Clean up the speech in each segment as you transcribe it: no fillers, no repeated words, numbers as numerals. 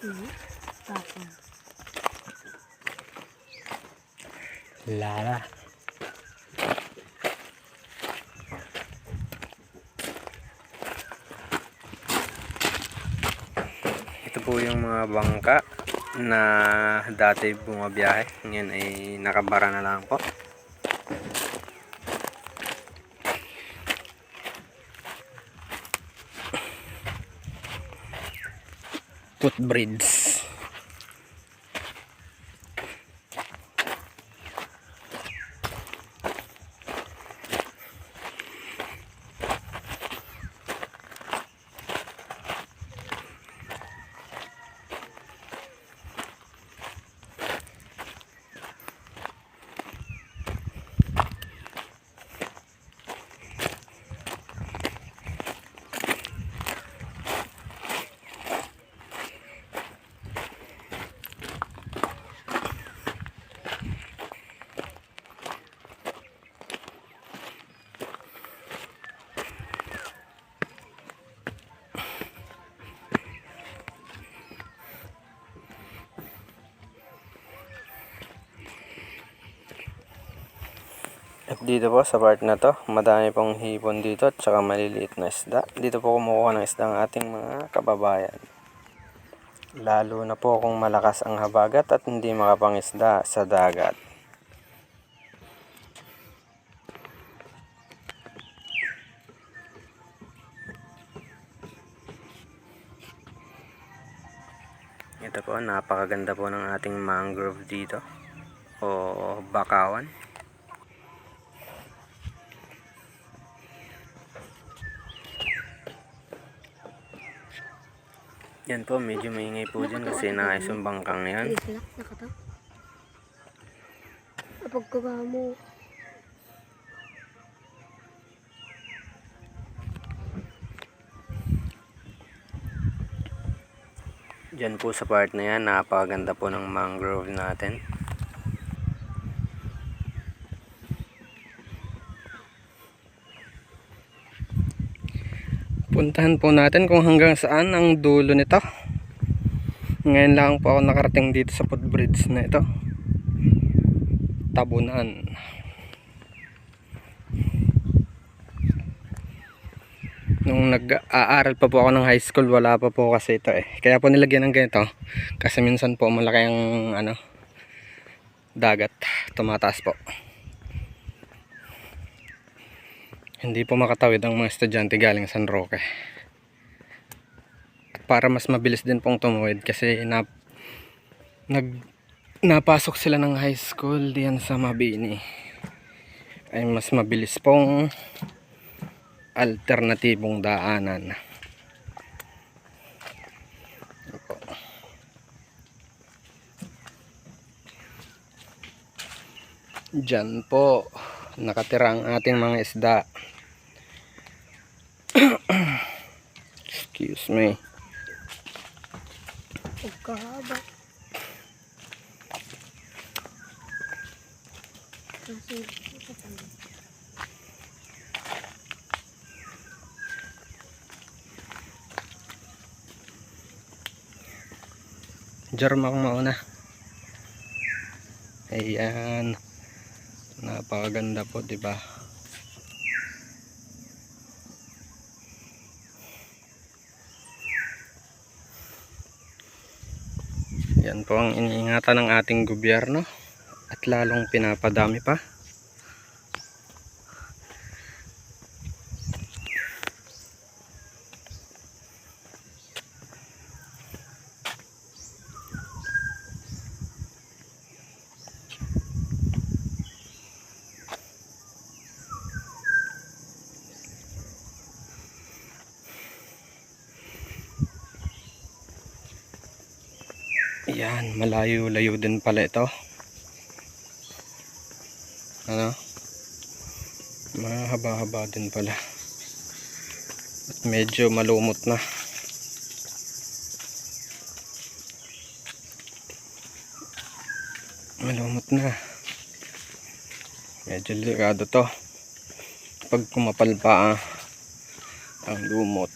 Tapon. Lala. Ito po yung mga bangka na dati bumabiyahe. Ngayon ay nakabara na lang po. Footbridge. At dito po sa part na to, madami pong hipon dito at saka maliliit na isda. Dito po kumukuha ng isda ang ating mga kababayan. Lalo na po kung malakas ang habagat at hindi makapangisda sa dagat. Ito po, napakaganda po ng ating mangrove dito o bakawan. Yan po, medyo maingay po dyan kasi naayos yung bangkang yan. Pagkaba mo. Dyan po sa part na yan, napakaganda po ng mangrove natin. Puntahan po natin kung hanggang saan ang dulo nito. Ngayon lang po ako nakarating dito sa footbridge na ito. Tabunan. Nung nag-aaral pa po ako ng high school, wala pa po kasi ito eh. Kaya po nilagyan ng ganito. Kasi minsan po malaki ang dagat. Tumataas po. Hindi po makatawid ang mga estudyante galing San Roque. Para mas mabilis din pong tumuwid kasi napasok sila ng high school diyan sa Mabini. Ay mas mabilis pong alternatibong daanan. Diyan po nakatira ang ating mga isda. Excuse me. Pagkahaba. Jarmak mauna. Ayan. Napakaganda po, 'di ba? Yan po ang iniingatan ng ating gobyerno at lalong pinapadami pa. Yan, malayo-layo din pala ito. Mahaba-haba din pala. At medyo malumot na. Medyo delikado to. Pag kumapal pa ang lumot.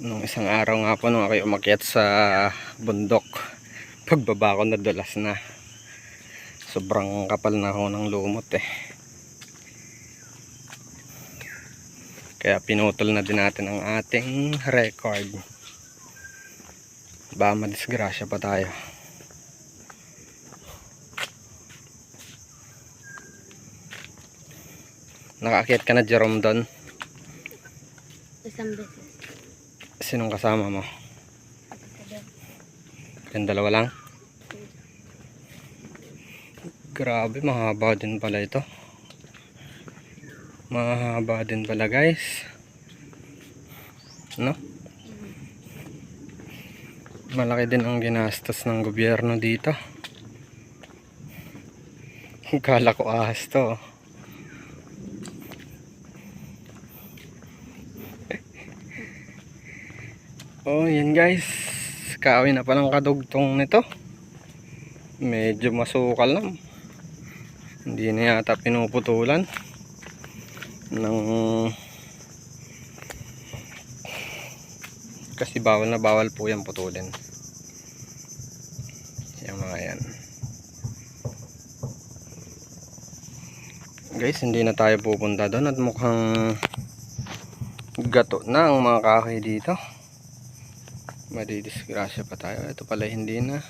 Nung isang araw nga po nung ako'y umakyat sa bundok, pagbaba ko nadulas na. Sobrang kapal na ho ng lumot eh. Kaya pinutol na din natin ang ating record. Baka madisgrasya pa tayo. Nakaakyat ka na, Jerome, doon? Isang beses. Sinong kasama mo? Yung dalawa lang? Grabe, mahaba din pala ito. Mahaba din pala, guys. No? Malaki din ang ginastos ng gobyerno dito. Kala ko ahas to. Oh, yan guys. Kaawin na palang kadugtong nito. Medyo masukal na. Hindi na yata pinuputulan ng kasi bawal na bawal po yan putulin. Yung mga yan. Guys, hindi na tayo pupunta doon at mukhang gato na ang mga kahoy dito. Madidisgrasya pa tayo. Ito pala hindi na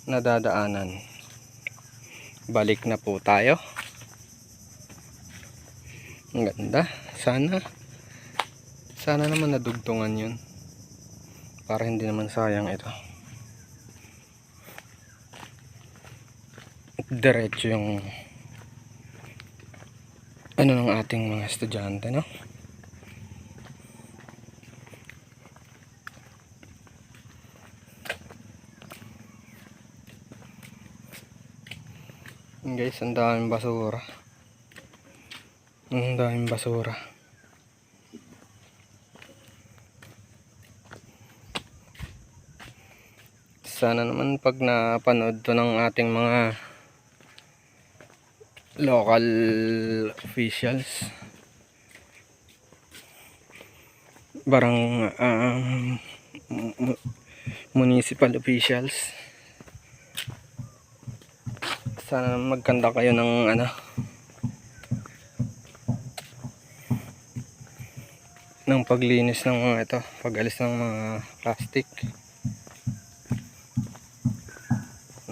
nadadaanan. Balik na po tayo. Ang ganda. Sana naman nadugtungan yun. Para hindi naman sayang ito. Diretso yung ano ng ating mga estudyante, no? Guys, ang daming basura. Ang daming basura. Sana naman pag napanood to ng ating mga local officials, municipal officials, sana magkanda kayo ng ng paglinis ng mga ito, pag-alis ng mga plastic.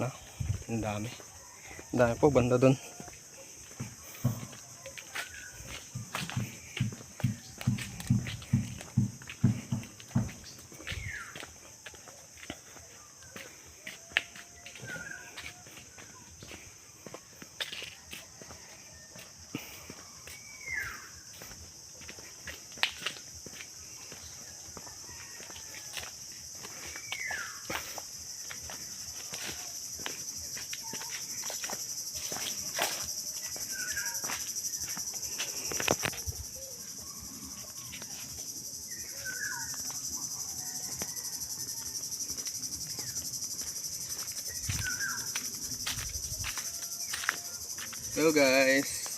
No? Ang dami po banda doon. Hello guys.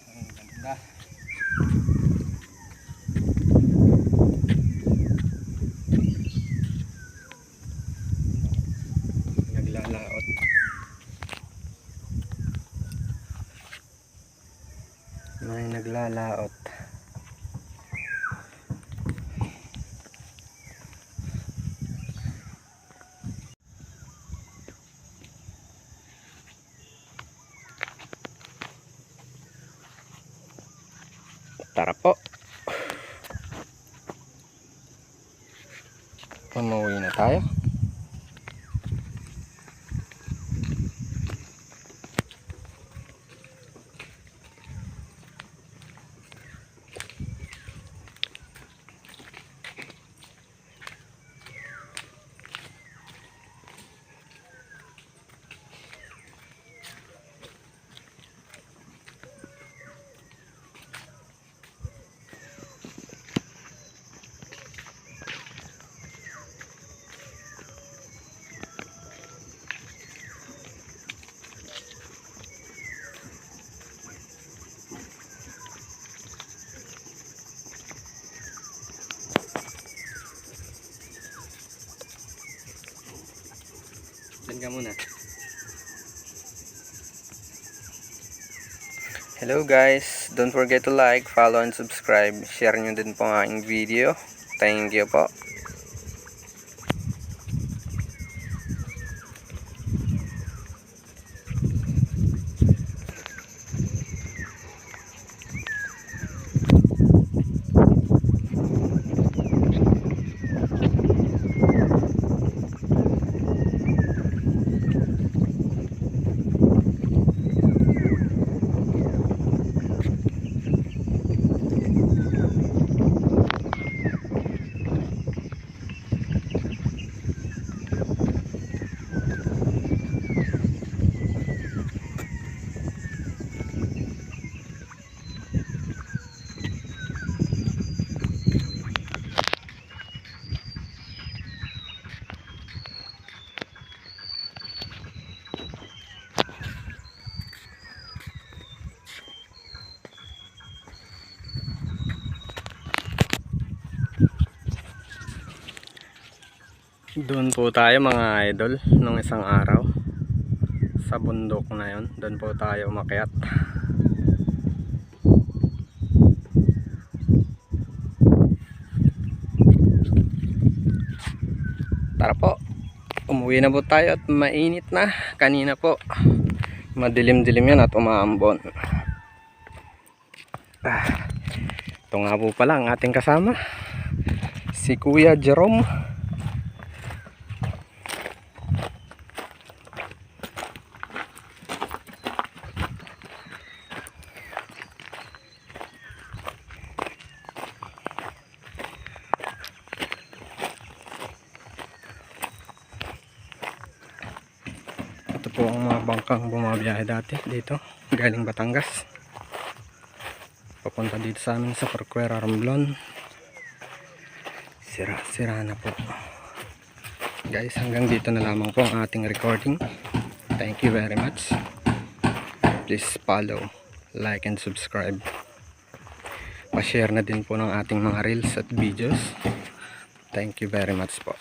Ang ganda. Naglalaot. May naglalaot. Tara po. Umuwi na tayo. ka muna. Hello guys, don't forget to like, follow and subscribe. Share nyo din po ang aking video. Thank you po. Doon po tayo mga idol nung isang araw sa bundok na yon. Doon po tayo umakyat. Tara po, umuwi na po tayo at mainit na. Kanina po madilim-dilim yan at umaambon. Ito nga po pala ang ating kasama, si Kuya Jerome. Ito po ang mga bangkang bumabiyahe dati dito galing Batangas papunta dito sa amin sa Porquera, Romblon. Sira na po guys. Hanggang dito na lamang po ang ating recording. Thank you very much. Please follow, like and subscribe. Pa-share na din po ng ating mga reels at videos. Thank you very much po.